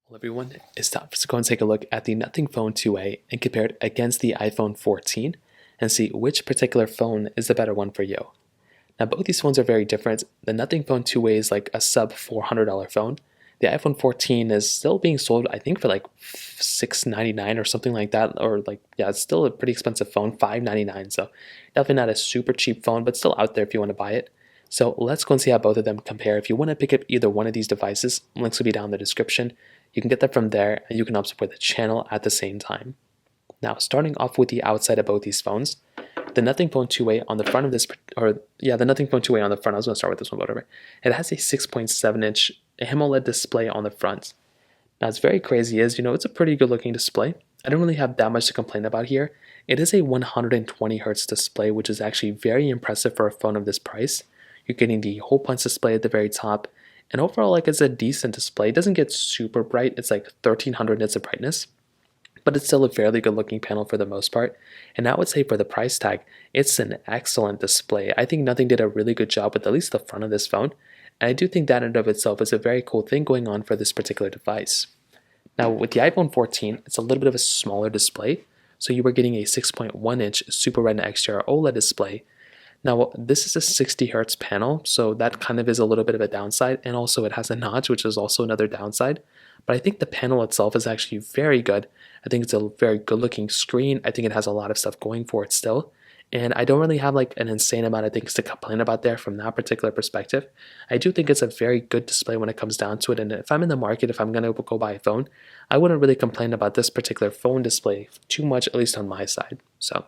Well, everyone, it's time to go and take a look at the Nothing Phone 2A and compare it against the iPhone 14 and see which particular phone is the better one for you. Now, both these phones are very different. The Nothing Phone 2A is like a sub $400 phone. The iPhone 14 is still being sold, I think, for like $699 or something like that. Or like, yeah, it's still a pretty expensive phone, $599. So definitely not a super cheap phone, but still out there if you want to buy it. So let's go and see how both of them compare. If you want to pick up either one of these devices, links will be down in the description. You can get that from there, and you can help support the channel at the same time. Now, starting off with the outside of both these phones, the Nothing Phone 2A on the front of this, the Nothing Phone 2A on the front, I was going to start with this one, whatever. It has a 6.7-inch AMOLED display on the front. Now, it's very crazy it's a pretty good looking display. I don't really have that much to complain about here. It is a 120 Hz display, which is actually very impressive for a phone of this price. You're getting the hole punch display at the very top, and overall, like, it's a decent display. It doesn't get super bright. It's like 1300 nits of brightness, but it's still a fairly good looking panel for the most part. And I would say for the price tag, it's an excellent display. I think Nothing did a really good job with at least the front of this phone. And I do think that in and of itself is a very cool thing going on for this particular device. Now with the iPhone 14, it's a little bit of a smaller display. So you were getting a 6.1-inch Super Retina XDR OLED display. Now, this is a 60 hertz panel, so that kind of is a little bit of a downside, and also it has a notch, which is also another downside. But I think the panel itself is actually very good. I think it's a very good looking screen. I think it has a lot of stuff going for it still. And I don't really have like an insane amount of things to complain about there from that particular perspective. I do think it's a very good display when it comes down to it. And if I'm in the market, if I'm going to go buy a phone, I wouldn't really complain about this particular phone display too much, at least on my side. So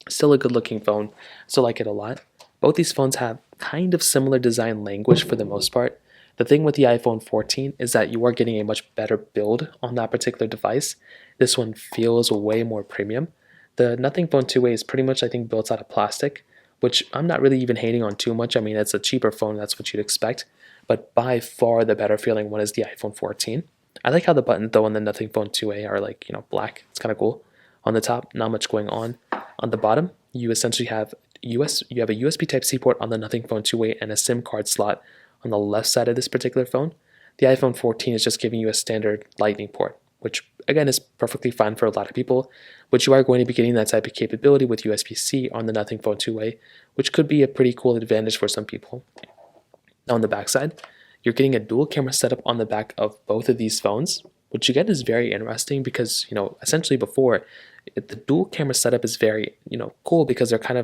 still a good looking phone, still like it a lot. Both these phones have kind of similar design language for the most part. The thing with the iPhone 14 is that you are getting a much better build on that particular device. This one feels way more premium. The Nothing Phone 2A is pretty much, I think, built out of plastic, which I'm not really even hating on too much. I mean, it's a cheaper phone, that's what you'd expect. But by far the better feeling one is the iPhone 14. I like how the buttons though on the Nothing Phone 2A are like, black. It's kind of cool. On the top, not much going on. On the bottom, you essentially have a USB Type-C port on the Nothing Phone 2A and a SIM card slot on the left side of this particular phone. The iPhone 14 is just giving you a standard Lightning port, which again is perfectly fine for a lot of people, but you are going to be getting that type of capability with USB-C on the Nothing Phone 2A, which could be a pretty cool advantage for some people. Now on the back side, you're getting a dual camera setup on the back of both of these phones, which again is very interesting because, essentially before, the dual camera setup is very, cool because they kind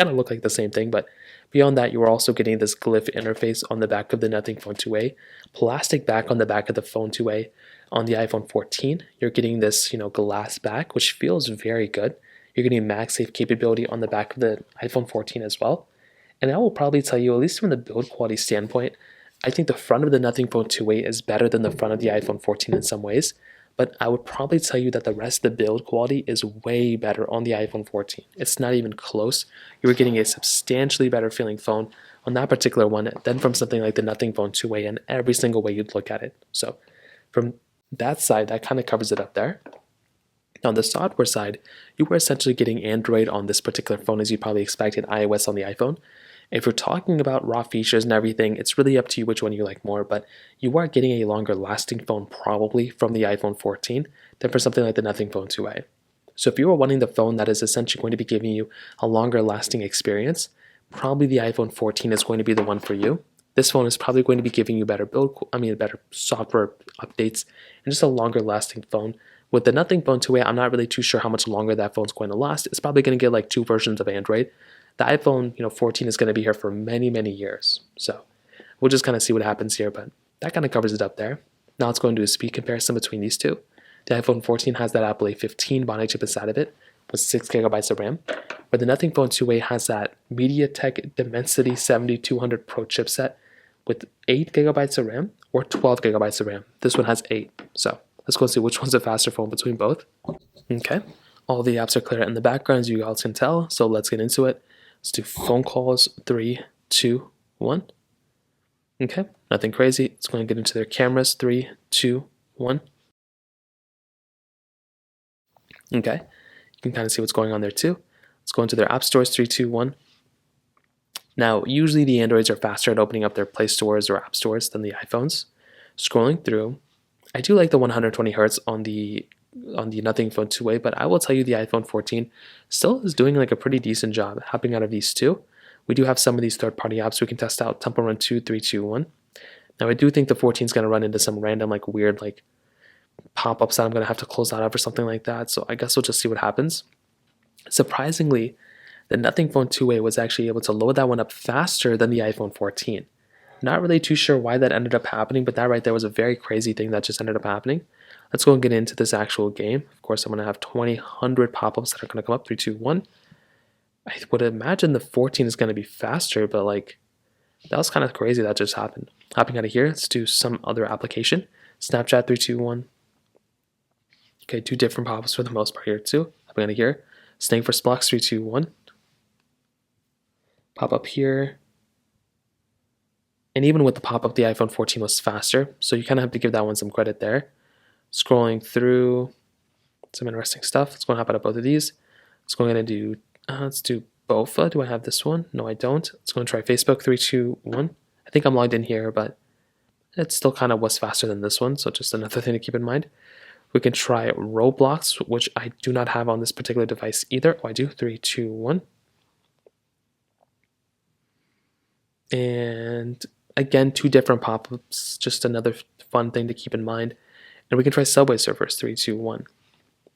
of look like the same thing, but beyond that, you are also getting this glyph interface on the back of the Nothing Phone 2A, plastic back on the back of the Phone 2A. On the iPhone 14, you're getting this, glass back, which feels very good. You're getting MagSafe capability on the back of the iPhone 14 as well. And I will probably tell you, at least from the build quality standpoint, I think the front of the Nothing Phone 2A is better than the front of the iPhone 14 in some ways, but I would probably tell you that the rest of the build quality is way better on the iPhone 14. It's not even close. You're getting a substantially better feeling phone on that particular one than from something like the Nothing Phone 2A in every single way you'd look at it. So from that side, that kind of covers it up there. Now, on the software side, you were essentially getting Android on this particular phone as you probably expected, iOS on the iPhone. If you're talking about raw features and everything, it's really up to you which one you like more, but you are getting a longer lasting phone probably from the iPhone 14 than for something like the Nothing Phone 2A. So if you are wanting the phone that is essentially going to be giving you a longer lasting experience, probably the iPhone 14 is going to be the one for you. This phone is probably going to be giving you better better software updates and just a longer lasting phone. With the Nothing Phone 2A, I'm not really too sure how much longer that phone's going to last. It's probably going to get like 2 versions of Android. The iPhone 14 is going to be here for many, many years. So we'll just kind of see what happens here, but that kind of covers it up there. Now let's go and do a speed comparison between these two. The iPhone 14 has that Apple A15 Bionic chip inside of it with 6 gigabytes of RAM, but the Nothing Phone 2A has that MediaTek Dimensity 7200 Pro chipset with 8 gigabytes of RAM or 12 gigabytes of RAM. This one has 8. So let's go and see which one's a faster phone between both. Okay, all the apps are clear in the background as you all can tell, so let's get into it. Let's do phone calls, 3, 2, 1. Okay, nothing crazy. It's going to get into their cameras, 3, 2, 1. Okay, you can kind of see what's going on there too. Let's go into their app stores, 3, 2, 1. Now, usually the Androids are faster at opening up their Play stores or app stores than the iPhones. Scrolling through, I do like the 120 hertz on the Nothing Phone 2A, but I will tell you the iPhone 14 still is doing like a pretty decent job hopping out of these two. We do have some of these third-party apps we can test out. Temple Run 2, 3, 2, 1. Now I do think the 14 is going to run into some random like weird like pop-ups that I'm going to have to close out of or something like that. So I guess we'll just see what happens. Surprisingly, the Nothing Phone 2A was actually able to load that one up faster than the iPhone 14. Not really too sure why that ended up happening, but that right there was a very crazy thing that just ended up happening. Let's go and get into this actual game. Of course, I'm going to have 2,100 pop-ups that are going to come up. 3, 2, 1. I would imagine the 14 is going to be faster, but like that was kind of crazy that just happened. Hopping out of here, let's do some other application. Snapchat 3, 2, 1. Okay, 2 different pop-ups for the most part here too. Hopping out of here. Staying for Splux 3, 2, 1. Pop up here. And even with the pop-up, the iPhone 14 was faster, so you kind of have to give that one some credit there. Scrolling through some interesting stuff. Let's go and hop out of both of these. Let's go ahead and do, let's do Bofa. Do I have this one? No, I don't. Let's go and try Facebook 3, 2, 1. I think I'm logged in here, but it still kind of was faster than this one, so just another thing to keep in mind. We can try Roblox, which I do not have on this particular device either. Oh, I do. 3, 2, 1. And again, 2 different pop-ups, just another fun thing to keep in mind. And we can try Subway Surfers 3, 2, 1.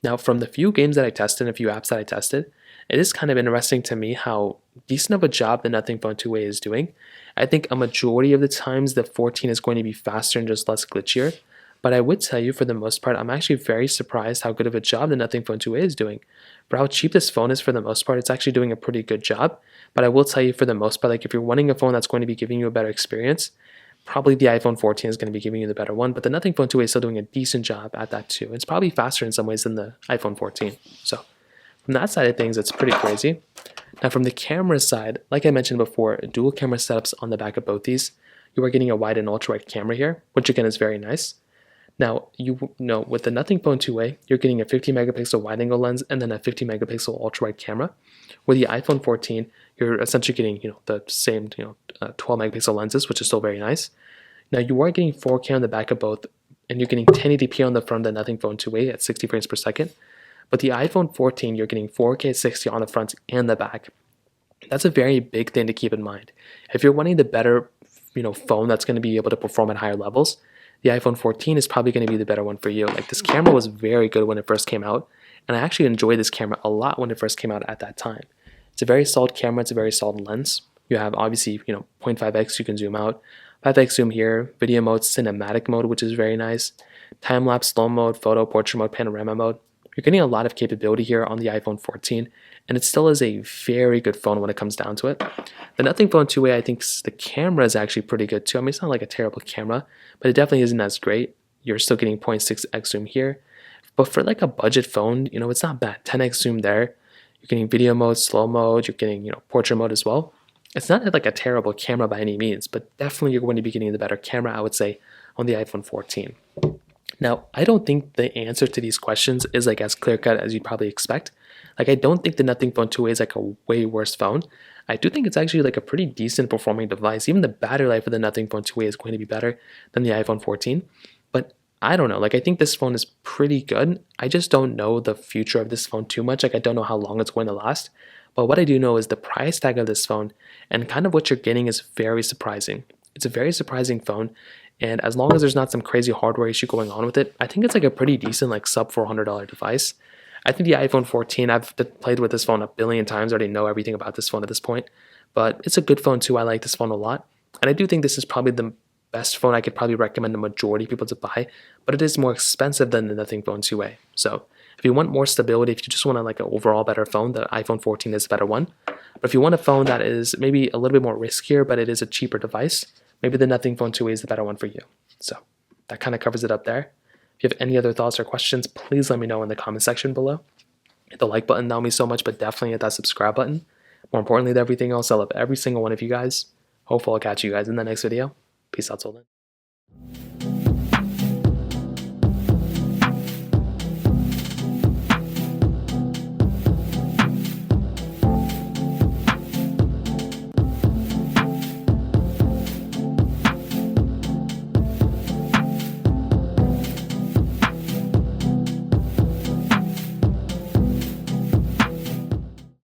Now, from the few games that I tested and a few apps that I tested, it is kind of interesting to me how decent of a job the Nothing Phone 2A is doing. I think a majority of the times the 14 is going to be faster and just less glitchier. But I would tell you, for the most part, I'm actually very surprised how good of a job the Nothing Phone 2A is doing. For how cheap this phone is for the most part, it's actually doing a pretty good job. But I will tell you, for the most part, like if you're wanting a phone that's going to be giving you a better experience, probably the iPhone 14 is going to be giving you the better one. But the Nothing Phone 2A is still doing a decent job at that too. It's probably faster in some ways than the iPhone 14. So from that side of things, it's pretty crazy. Now from the camera side, like I mentioned before, dual camera setups on the back of both these. You are getting a wide and ultra wide camera here, which again is very nice. Now, you know, with the Nothing Phone 2A, you're getting a 50 megapixel wide angle lens and then a 50 megapixel ultra wide camera. With the iPhone 14, you're essentially getting, the same, 12 megapixel lenses, which is still very nice. Now, you are getting 4K on the back of both, and you're getting 1080p on the front of the Nothing Phone 2A at 60 frames per second. But the iPhone 14, you're getting 4K 60 on the front and the back. That's a very big thing to keep in mind. If you're wanting the better, phone that's going to be able to perform at higher levels, the iPhone 14 is probably going to be the better one for you. Like, this camera was very good when it first came out, and I actually enjoyed this camera a lot when it first came out at that time. It's a very solid camera. It's a very solid lens. You have obviously 0.5x, you can zoom out, 5x zoom here, video mode, cinematic mode, which is very nice, time lapse, slow mode, photo, portrait mode, panorama mode. You're getting a lot of capability here on the iPhone 14, and it still is a very good phone when it comes down to it. The Nothing Phone 2A, I think the camera is actually pretty good too. I mean, it's not like a terrible camera, but it definitely isn't as great. You're still getting 0.6x zoom here. But for like a budget phone, it's not bad. 10x zoom there. You're getting video mode, slow mode. You're getting, portrait mode as well. It's not like a terrible camera by any means, but definitely you're going to be getting the better camera, I would say, on the iPhone 14. Now, I don't think the answer to these questions is like as clear-cut as you'd probably expect. Like, I don't think the Nothing Phone 2A is like a way worse phone. I do think it's actually like a pretty decent performing device. Even the battery life of the Nothing Phone 2A is going to be better than the iPhone 14. But I don't know. Like, I think this phone is pretty good. I just don't know the future of this phone too much. Like, I don't know how long it's going to last. But what I do know is the price tag of this phone and kind of what you're getting is very surprising. It's a very surprising phone. And as long as there's not some crazy hardware issue going on with it, I think it's like a pretty decent like sub $400 device. I think the iPhone 14, I've played with this phone a billion times. I already know everything about this phone at this point. But it's a good phone too. I like this phone a lot. And I do think this is probably the best phone I could probably recommend the majority of people to buy. But it is more expensive than the Nothing Phone 2A. So if you want more stability, if you just want like an overall better phone, the iPhone 14 is a better one. But if you want a phone that is maybe a little bit more riskier, but it is a cheaper device, maybe the Nothing Phone 2A is the better one for you. So that kind of covers it up there. If you have any other thoughts or questions, please let me know in the comment section below. Hit the like button, that would mean so much, but definitely hit that subscribe button. More importantly than everything else, I love every single one of you guys. Hopefully I'll catch you guys in the next video. Peace out till then.